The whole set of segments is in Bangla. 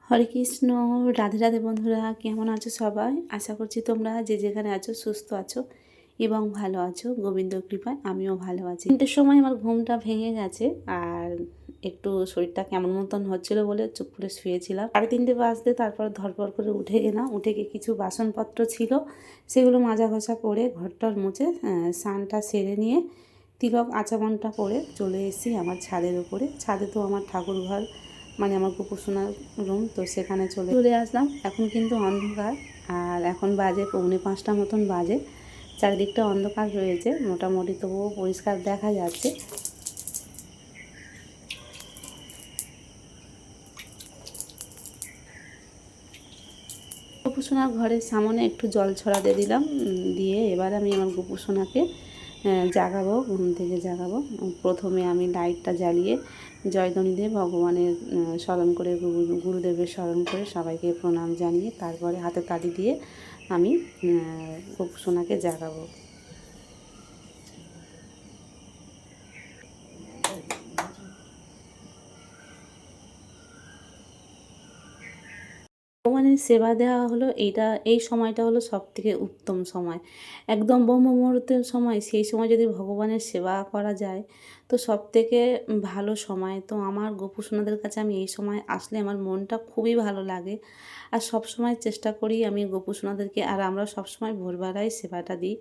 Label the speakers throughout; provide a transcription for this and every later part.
Speaker 1: হরে কৃষ্ণ। রাধে রাধে বন্ধুরা, কেমন আছো সবাই? আশা করছি তোমরা যে যেখানে আছো সুস্থ আছো এবং ভালো আছো। গোবিন্দর কৃপায় আমিও ভালো আছি। 3টের সময় আমার ঘুমটা ভেঙে গেছে আর একটু শরীরটা কেমন মতন হচ্ছিলো বলে চুপ করে শুয়েছিলাম। 3:30 বাজতে তারপর ধরপড় করে উঠে গেলাম। উঠে গিয়ে কিছু বাসনপত্র ছিল সেগুলো মাজা ঘষা করে ঘরটার মুছে স্নানটা সেরে নিয়ে তিলক আচমনটা করে চলে এসেছি আমার ছাদের উপরে। ছাদে তো আমার ঠাকুর ঘর, মানে আমার গোপুসোনার রুম, তো সেখানে চলে আসলাম। এখন কিন্তু অন্ধকার, আর এখন বাজে 4:45 মতন বাজে। চারিদিকটা অন্ধকার রয়েছে, মোটামুটি তবুও পরিষ্কার দেখা যাচ্ছে। গোপুসোনার ঘরের সামনে একটু জল ছড়াতে দিলাম, দিয়ে এবার আমি আমার গোপুসোনাকে জাগাবো, ঘুম থেকে জাগাবো। প্রথমে আমি লাইটটা জ্বালিয়ে জয়ধ্বনি দিয়ে ভগবানের স্মরণ করে, গুরুদেবের স্মরণ করে সবাইকে প্রণাম জানিয়ে তারপরে হাতে তালি দিয়ে আমি গোপুসোনাকে জাগাবো। ভগবানের সেবা দেওয়া হলো এই সময়টা হলো সবথেকে উত্তম সময়, একদম ব্রহ্ম মুহূর্তের সময়। সেই সময় যদি ভগবানের সেবা করা যায় তো সবথেকে ভালো সময়। তো আমার গোপুসোনাদের কাছে আমি এই সময় আসলে আমার মনটা খুবই ভালো লাগে। আর সব সময় চেষ্টা করি আমি গোপুসোনাদেরকে, আর আমরা সবসময় ভোরবেলায় সেবাটা দিই।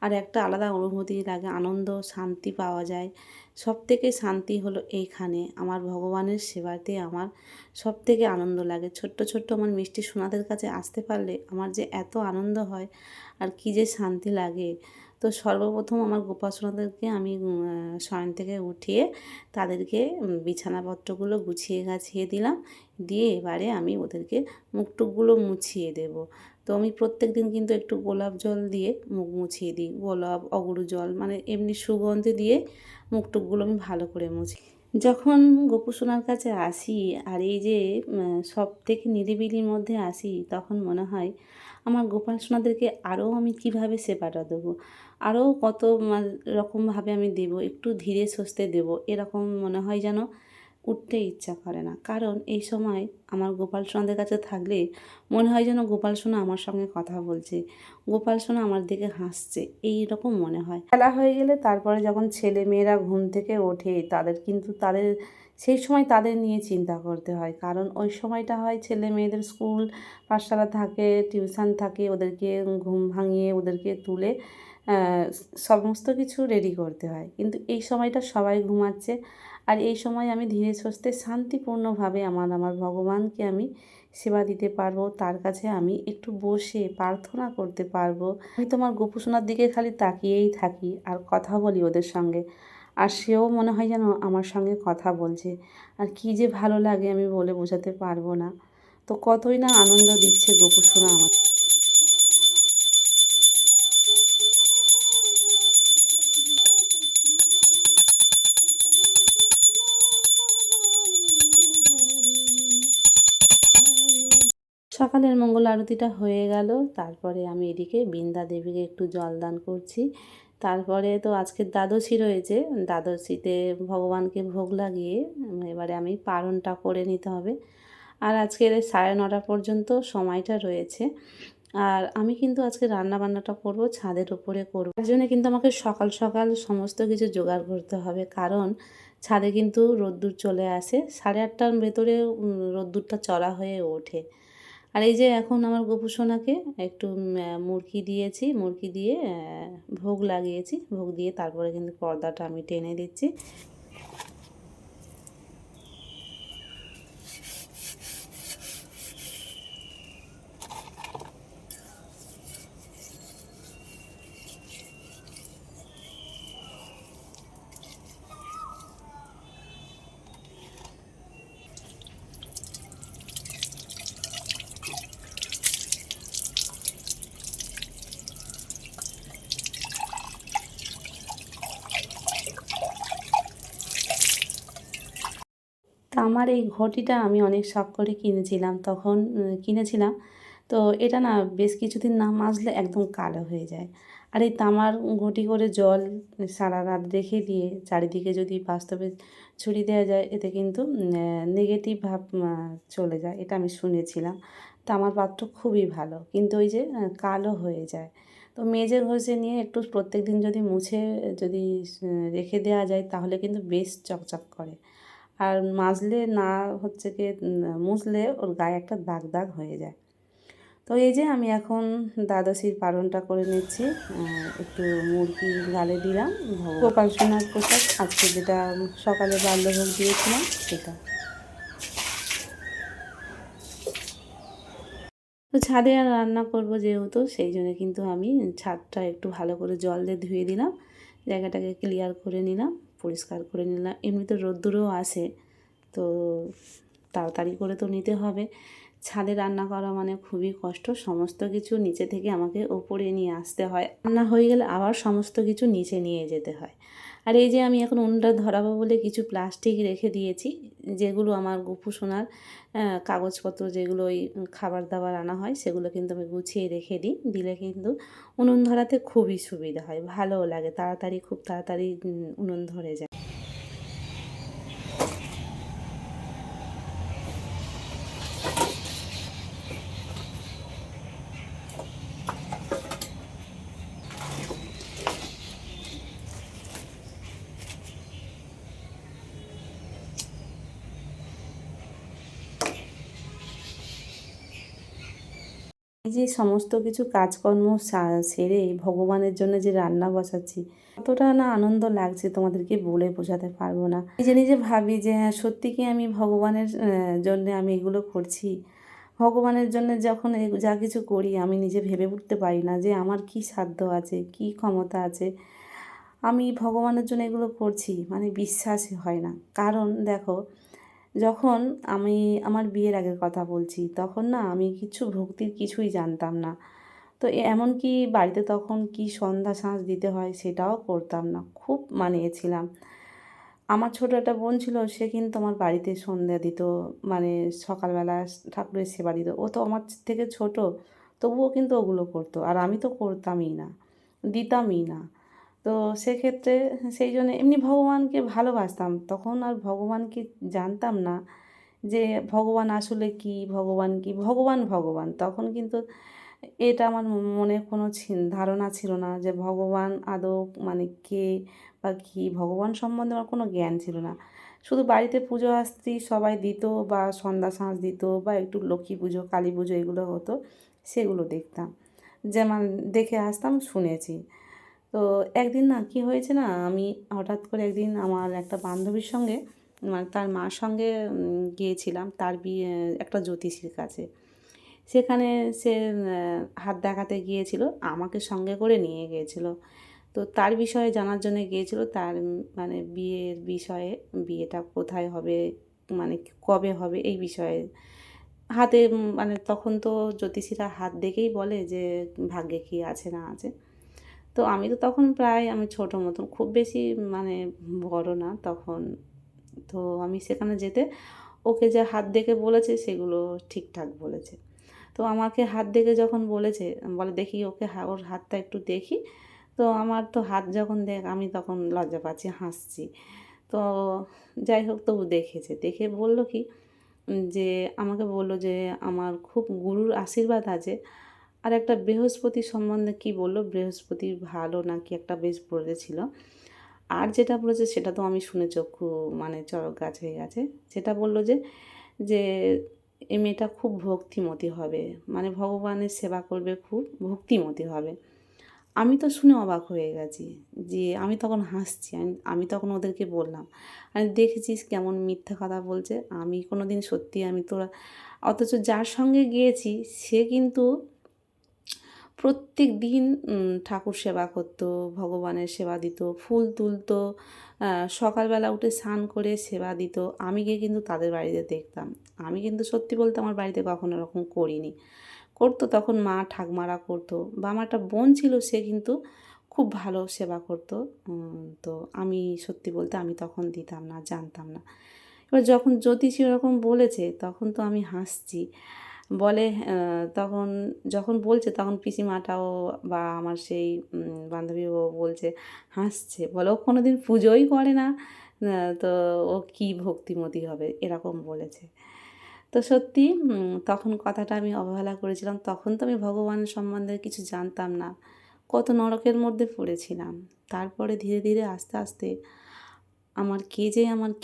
Speaker 1: আর একটা আলাদা অনুভূতি লাগে, আনন্দ শান্তি পাওয়া যায়। সবথেকে শান্তি হলো এইখানে, আমার ভগবানের সেবাতে আমার সবথেকে আনন্দ লাগে। ছোট্ট ছোট্ট আমার মিষ্টি সোনাদের কাছে আসতে পারলে আমার যে এত আনন্দ হয় আর কী যে শান্তি লাগে। তো সর্বপ্রথম আমার গোপাল সোনাদেরকে আমি শয়ন থেকে উঠিয়ে তাদেরকে বিছানাপত্রগুলো গুছিয়ে গাছিয়ে দিলাম, দিয়ে এবারে আমি ওদেরকে মুখটুকগুলো মুছিয়ে দেব। তো আমি প্রত্যেক দিন কিন্তু একটু গোলাপ জল দিয়ে মুখ মুছিয়ে দিই, গোলাপ অগুরু জল, মানে এমনি সুগন্ধি দিয়ে মুখটুকগুলো আমি ভালো করে মুছি। যখন গোপুসোনার কাছে আসি আর এই যে সব থেকে নিরিবিলির মধ্যে আসি, তখন মনে হয় আমার গোপাল সোনাদেরকে আরও আমি কিভাবে সেবাটা দেবো, আরও কত রকমভাবে আমি দেবো, একটু ধীরে সুস্থে দেবো, এরকম মনে হয় যেন উঠতে ইচ্ছা করে না। কারণ এই সময় আমার গোপাল সোনাদের কাছে থাকলে মনে হয় যেন গোপাল সোনা আমার সঙ্গে কথা বলছে, গোপাল সোনা আমার দিকে হাসছে, এই রকম মনে হয়। খেলা হয়ে গেলে তারপরে যখন ছেলে মেয়েরা ঘুম থেকে ওঠে তাদের সেই সময় তাদের নিয়ে চিন্তা করতে হয়। কারণ ওই সময়টা হয় ছেলে মেয়েদের স্কুল পাঠশালা থাকে, টিউশন থাকে, ওদেরকে ঘুম ভাঙিয়ে ওদেরকে তুলে সমস্ত কিছু রেডি করতে হয়। কিন্তু এই সময়টা সবাই ঘুমাচ্ছে, আর এই সময় আমি ধীরে সুস্থে শান্তিপূর্ণভাবে আমার ভগবানকে আমি সেবা দিতে পারবো, তার কাছে আমি একটু বসে প্রার্থনা করতে পারবো। আমি তোমার গোপুসোনার দিকে খালি তাকিয়েই থাকি আর কথা বলি ওদের সঙ্গে, আর সেও মনে হয় যেন আমার সঙ্গে কথা বলছে। আর কী যে ভালো লাগে আমি বলে বোঝাতে পারবো না। তো কতই না আনন্দ দিচ্ছে গোপুসোনা আমার। সকালের মঙ্গল আরতিটা হয়ে গেল, তারপরে আমি এদিকে বৃন্দা দেবীকে একটু জলদান করছি। তারপরে তো আজকের দ্বাদশী রয়েছে, দ্বাদশীতে ভগবানকে ভোগ লাগিয়ে এবারে আমি পারণটা করে নিতে হবে। আর আজকের 9:30 পর্যন্ত সময়টা রয়েছে। আর আমি কিন্তু আজকে রান্নাবান্নাটা করব ছাদের উপরে করব, তার জন্য কিন্তু আমাকে সকাল সকাল সমস্ত কিছু জোগাড় করতে হবে। কারণ ছাদে কিন্তু রোদ্দুর চলে আসে, 8:30টার ভেতরে রোদ্দুরটা চড়া হয়ে ওঠে। আর এই যে এখন আমার গোপুসোনাকে একটু মুরকি দিয়েছি, মুরকি দিয়ে ভোগ লাগিয়েছি, ভোগ দিয়ে তারপরে কিন্তু পর্দাটা আমি টেনে দিচ্ছি। তা আমার এই ঘটিটা আমি অনেক শখ করে কিনেছিলাম, তখন কিনেছিলাম। তো এটা না বেশ কিছুদিন না মাজলে একদম কালো হয়ে যায়। আর এই তামার ঘটি করে জল সারা রাত রেখে দিয়ে চারিদিকে যদি বাস্তবে ছড়িয়ে দেওয়া যায়, এতে কিন্তু নেগেটিভ ভাব চলে যায়, এটা আমি শুনেছিলাম। তো আমার পাত্র খুবই ভালো, কিন্তু ওই যে কালো হয়ে যায়। তো মেজে ঘষে নিয়ে একটু প্রত্যেকদিন যদি মুছে যদি রেখে দেওয়া যায় তাহলে কিন্তু বেশ চকচক করে। আর মাজলে না হচ্ছে গিয়ে মুছলে ওর গায়ে একটা দাগ দাগ হয়ে যায়। তো এই যে আমি এখন দ্বাদশীর পালনটা করে নিচ্ছি। একটু মুরগি গালে দিলাম, গোপাল সোনার প্রসাদ আজকে যেটা সকালে বাল্যভোগ দিয়েছিলাম সেটা। তো ছাদে আর রান্না করব যেহেতু, সেই জন্য কিন্তু আমি ছাদটা একটু ভালো করে জল দিয়ে ধুয়ে দিলাম, জায়গাটাকে ক্লিয়ার করে নিলাম, পরিষ্কার করে নিলাম। এমনিতে রোদ্দুরও আসে, তো তাড়াতাড়ি করে তো নিতে হবে। ছাদে রান্না করা মানে খুবই কষ্ট, সমস্ত কিছু নিচে থেকে আমাকে ওপরে নিয়ে আসতে হয়, রান্না হয়ে গেলে আবার সমস্ত কিছু নিচে নিয়ে যেতে হয়। আর এই যে আমি এখন উনুনটা ধরাবো বলে কিছু প্লাস্টিক রেখে দিয়েছি, যেগুলো আমার গপু সোনার কাগজপত্র, যেগুলো ওই খাবার দাবার আনা হয় সেগুলো কিন্তু আমি গুছিয়ে রেখে দিই, দিলে কিন্তু উনুন ধরাতে খুবই সুবিধা হয়, ভালোও লাগে, তাড়াতাড়ি খুব তাড়াতাড়ি উনুন ধরে যায়। এই যে সমস্ত কিছু কাজকর্ম সেরে ভগবানের জন্য যে রান্না বসাচ্ছি, কতটা না আনন্দ লাগছে তোমাদেরকে বলে বোঝাতে পারবো না। নিজে নিজে ভাবি যে হ্যাঁ, সত্যি কি আমি ভগবানের জন্য আমি এগুলো করছি। ভগবানের জন্য যখন যা কিছু করি আমি নিজে ভেবে উঠতে পারি না যে আমার কি সাধ্য আছে, কি ক্ষমতা আছে, আমি ভগবানের জন্য এগুলো করছি, মানে বিশ্বাসই হয় না। কারণ দেখো, যখন আমি আমার বিয়ের আগের কথা বলছি, তখন না আমি কিছু ভক্তির কিছুই জানতাম না। তো এমনকি বাড়িতে তখন কি সন্ধ্যা সাঁজ দিতে হয় সেটাও করতাম না, খুব মানিয়েছিলাম। আমার ছোট একটা বোন ছিল, সে কিন্তু আমার বাড়িতে সন্ধ্যা দিত, মানে সকালবেলা ঠাকুরের সেবা দিত। ও তো আমার থেকে ছোট, তবুও কিন্তু ওগুলো করতো, আর আমি তো করতামই না, দিতামই না। তো সেক্ষেত্রে সেই জন্য এমনি ভগবানকে ভালোবাসতাম, তখন আর ভগবানকে জানতাম না যে ভগবান আসলে কী, ভগবান কী, ভগবান ভগবান তখন কিন্তু এটা আমার মনে কোনো ধারণা ছিল না যে ভগবান আদৌ মানে কে বা কী, ভগবান সম্বন্ধে আমার কোনো জ্ঞান ছিল না। শুধু বাড়িতে পুজো আস্তি সবাই দিত, বা সন্ধ্যা সাঁজ দিত, বা একটু লক্ষ্মী পুজো কালী পুজো এগুলো হতো, সেগুলো দেখতাম, যেমন দেখে আসতাম, শুনেছি। তো একদিন না কী হয়েছে না, আমি হঠাৎ করে একদিন আমার একটা বান্ধবীর সঙ্গে, মানে তার মার সঙ্গে গিয়েছিলাম তার বিয়ে একটা জ্যোতিষীর কাছে। সেখানে সে হাত দেখাতে গিয়েছিল, আমাকে সঙ্গে করে নিয়ে গিয়েছিল। তো তার বিষয়ে জানার জন্য গিয়েছিল, তার মানে বিয়ের বিষয়ে, বিয়েটা কোথায় হবে, মানে কবে হবে এই বিষয়ে। হাতে মানে তখন তো জ্যোতিষীরা হাত দেখেই বলে যে ভাগ্যে কী আছে না আছে। তো আমি তো তখন প্রায় আমি ছোটো মতন, খুব বেশি মানে বড় না তখন। তো আমি সেখানে যেতে, ওকে যে হাত দেখে বলেছে সেগুলো ঠিকঠাক বলেছে। তো আমাকে হাত দেখে যখন বলেছে, বলে দেখি ওকে ওর হাতটা একটু দেখি। তো আমার তো হাত যখন আমি তখন লজ্জা পাচ্ছি, হাসছি। তো যাই হোক, তবু দেখেছে, দেখে বলল কি যে আমাকে বলল যে আমার খুব গুরুর আশীর্বাদ আছে। আর একটা বৃহস্পতি সম্বন্ধে কি বলল, বৃহস্পতি ভালো নাকি একটা বেশ বলেছিল। আর যেটা বলেছে সেটা তো আমি শুনে চক্ষু মানে চড়ক গাছ হয়ে গেছে। সেটা বলল যে যে এই মেয়েটা খুব ভক্তিমতী হবে, মানে ভগবানের সেবা করবে, খুব ভক্তিমতী হবে। আমি তো শুনে অবাক হয়ে গেছি, যে আমি তখন হাসছি, আমি তখন ওদেরকে বললাম, আমি দেখেছিস কেমন মিথ্যা কথা বলছে, আমি কোনো দিন সত্যি আমি তোরা, অথচ যার সঙ্গে গিয়েছি সে কিন্তু প্রত্যেক দিন ঠাকুর সেবা করতো, ভগবানের সেবা দিত, ফুল তুলতো, সকালবেলা উঠে স্নান করে সেবা দিত। আমি গিয়ে কিন্তু তাদের বাড়িতে দেখতাম। আমি কিন্তু সত্যি বলতে আমার বাড়িতে কখনো এরকম করিনি। করতো তখন মা ঠাকমারা করতো, বা আমার একটা বোন ছিল, সে কিন্তু খুব ভালো সেবা করতো। তো আমি সত্যি বলতে আমি তখন দিতাম না, জানতাম না। এবার যখন জ্যোতিষী ওরকম বলেছে তখন তো আমি হাসছি। বলে তখন যখন বলছে তখন পিসিমাটাও বা আমার সেই বান্ধবী ও বলছে, হাসছে, বলে ও কোনো দিন পুজোই করে না, তো ও কী ভক্তিমতী হবে এরকম বলেছে। তো সত্যি তখন কথাটা আমি অবহেলা করেছিলাম। তখন তো আমি ভগবানের সম্বন্ধে কিছু জানতাম না। কত নরকের মধ্যে পড়েছিলাম। তারপরে ধীরে ধীরে আস্তে আস্তে আমার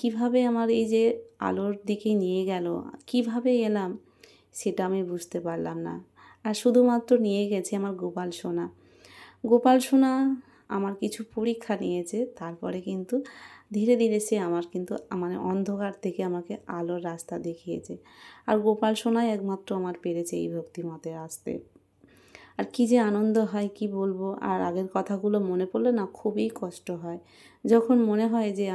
Speaker 1: কীভাবে আমার এই যে আলোর দিকে নিয়ে গেল, কীভাবে এলাম সেটা আমি বুঝতে পারলাম না। আর শুধুমাত্র নিয়ে গেছে আমার গোপাল সোনা। গোপাল সোনা আমার কিছু পরীক্ষা নিয়েছে, তারপরে কিন্তু ধীরে ধীরে সে আমার কিন্তু মানে অন্ধকার থেকে আমাকে আলোর রাস্তা দেখিয়েছে। আর গোপাল সোনাই একমাত্র আমার পেরেছে এই ভক্তিমতে আসতে। আর কী যে আনন্দ হয় কি বলবো। আর আগের কথাগুলো মনে পড়লে না খুবই কষ্ট হয়। যখন মনে হয় যে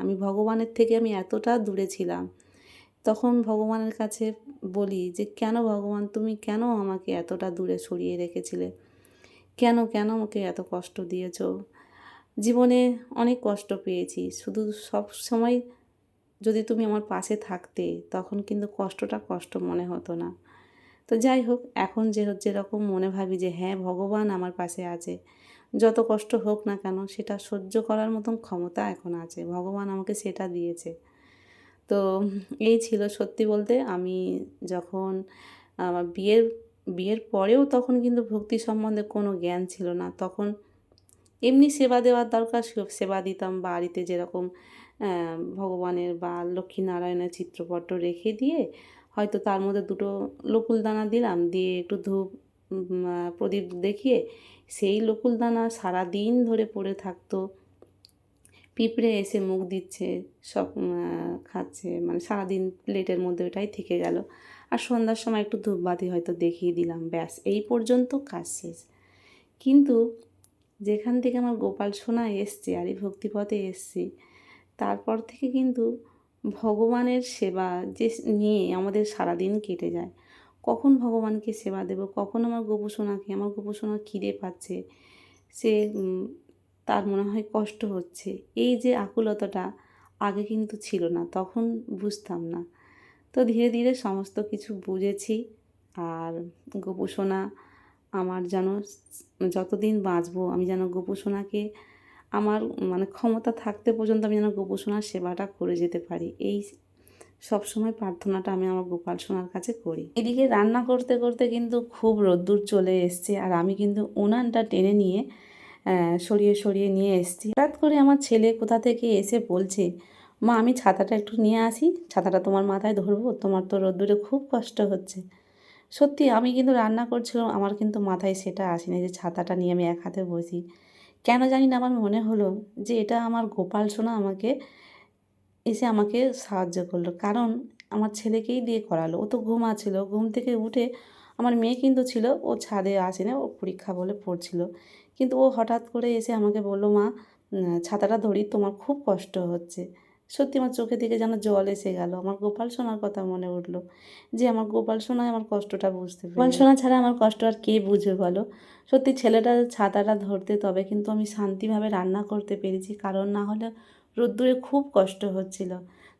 Speaker 1: আমি ভগবানের থেকে আমি এতটা দূরে ছিলাম, তখন ভগবানের কাছে বলি যে কেন ভগবান তুমি কেন আমাকে এতটা দূরে সরিয়ে রেখেছিলে? কেন আমাকে এত কষ্ট দিয়েছ? জীবনে অনেক কষ্ট পেয়েছি, শুধু সব সময় যদি তুমি আমার পাশে থাকতে তখন কিন্তু কষ্টটা কষ্ট মনে হতো না। তো যাই হোক, এখন যেরকম মনে ভাবি যে হ্যাঁ ভগবান আমার পাশে আছে, যত কষ্ট হোক না কেন সেটা সহ্য করার মতন ক্ষমতা এখন আছে, ভগবান আমাকে সেটা দিয়েছে। তো এই ছিল সত্যি বলতে। আমি যখন আমার বিয়ের পরেও তখন কিন্তু ভক্তি সম্বন্ধে কোনো জ্ঞান ছিল না। তখন এমনি সেবা দেওয়ার দরকার সেবা দিতাম, বাড়িতে যেরকম ভগবানের বা লক্ষ্মীনারায়ণের চিত্রপট রেখে দিয়ে হয়তো তার মধ্যে দুটো লকুলদানা দিলাম, দিয়ে একটু ধূপ প্রদীপ দেখিয়ে সেই লকুলদানা সারাদিন ধরে পড়ে থাকতো। পিঁপড়ে এসে মুখ দিচ্ছে, সব খাচ্ছে, মানে সারাদিন প্লেটের মধ্যে ওটাই থেকে গেল। আর সন্ধ্যার সময় একটু ধূপবাতি হয়তো দেখিয়ে দিলাম, ব্যাস এই পর্যন্ত কাজ শেষ। কিন্তু যেখান থেকে আমার গোপাল সোনা এসছে আর এই ভক্তিপথে এসছি, তারপর থেকে কিন্তু ভগবানের সেবা যে নিয়ে আমাদের সারাদিন কেটে যায়। কখন ভগবানকে সেবা দেব, কখন আমার গোপু সোনা খিদে পাচ্ছে, সে তার মনে হয় কষ্ট হচ্ছে, এই যে আকুলতাটা আগে কিন্তু ছিল না, তখন বুঝতাম না। তো ধীরে ধীরে সমস্ত কিছু বুঝেছি। আর গোপু সোনা আমার যেন যতদিন বাঁচবো আমি যেন গোপু সোনাকে আমার মানে ক্ষমতা থাকতে পর্যন্ত আমি যেন গোপু সোনার সেবাটা করে যেতে পারি, এই সবসময় প্রার্থনাটা আমি আমার গোপাল সোনার কাছে করি। এদিকে রান্না করতে করতে কিন্তু খুব রোদ্দুর চলে এসছে, আর আমি কিন্তু উনানটা টেনে নিয়ে সরিয়ে নিয়ে এসেছি। হঠাৎ করে আমার ছেলে কোথা থেকে এসে বলছে, মা আমি ছাতাটা একটু নিয়ে আসি, ছাতাটা তোমার মাথায় ধরবো, তোমার তো রোদ্দুরে খুব কষ্ট হচ্ছে। সত্যি আমি কিন্তু রান্না করছিলাম, আমার কিন্তু মাথায় সেটা আসেনি যে ছাতাটা নিয়ে আমি এক হাতে বসি। কেন জানি না আমার মনে হলো যে এটা আমার গোপাল সোনা এসে আমাকে সাহায্য করলো, কারণ আমার ছেলেকেই দিয়ে করালো। ও তো ঘুমাচ্ছিল, ঘুম থেকে উঠে আমার মেয়ে কিন্তু ছিল, ও ছাদে আসেনি, ও পরীক্ষা বলে পড়ছিল। কিন্তু ও হঠাৎ করে এসে আমাকে বললো, মা ছাতাটা ধরি, তোমার খুব কষ্ট হচ্ছে। সত্যি আমার চোখে থেকে যেন জল এসে গেল, আমার গোপাল সোনার কথা মনে উঠলো যে আমার গোপাল সোনাই আমার কষ্টটা বুঝতে পেরেছে। গোপাল সোনা ছাড়া আমার কষ্ট আর কে বুঝবে বলো। সত্যি ছেলেটা ছাতাটা ধরতে তবে কিন্তু আমি শান্তিভাবে রান্না করতে পেরেছি, কারণ না হলে রোদ্দুরে খুব কষ্ট হচ্ছিল।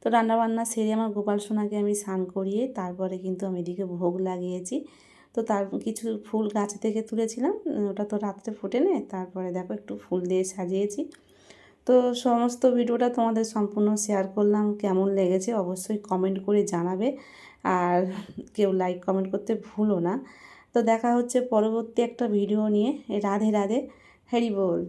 Speaker 1: তো রান্নাবান্না সেরে আমার গোপাল সোনাকে আমি স্নান করিয়ে তারপরে কিন্তু আমি এদিকে ভোগ লাগিয়েছি। তো তার কিছু ফুল গাছ থেকে তুলেছিলাম, ওটা তো রাত্রে ফোটেনি, তারপরে দেখো একটু ফুল দিয়ে সাজিয়েছি। তো সমস্ত ভিডিওটা তোমাদের সম্পূর্ণ শেয়ার করলাম, কেমন লেগেছে অবশ্যই কমেন্ট করে জানাবে, আর কেউ লাইক কমেন্ট করতে ভুলো না। তো দেখা হচ্ছে পরবর্তী একটা ভিডিও নিয়ে। রাধে রাধে, হরি বল।